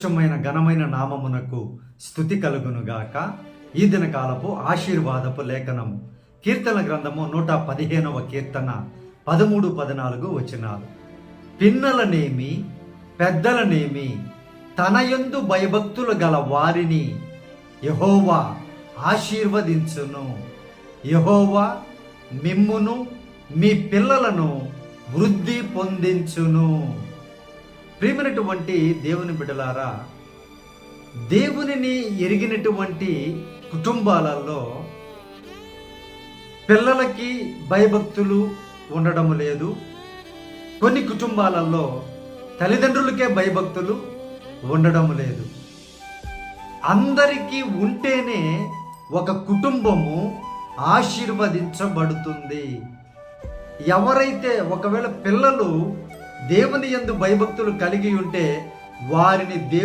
శ్రేష్టమైన ఘనమైన నామమునకు స్తుతి కలుగునుగాక. ఈ దినకాలపు ఆశీర్వాదపు లేఖనము కీర్తన గ్రంథము 115వ కీర్తన 13-14 వచనాలు. పిన్నలనేమి పెద్దలనేమి తనయందు భయభక్తులు గల వారిని యెహోవా ఆశీర్వదించును. యెహోవా మిమ్మును మీ పిల్లలను వృద్ధి పొందించును. ప్రియమైనటువంటి దేవుని బిడ్డలారా, దేవునిని ఎరిగినటువంటి కుటుంబాలలో పిల్లలకి భయభక్తులు ఉండడం లేదు. కొన్ని కుటుంబాలలో తల్లిదండ్రులకే భయభక్తులు ఉండడం లేదు. అందరికీ ఉంటేనే ఒక కుటుంబము ఆశీర్వదించబడుతుంది. ఎవరైతే ఒకవేళ పిల్లలు దేవుని యందు భయభక్తులు కలిగి ఉంటే వారిని దేవుడు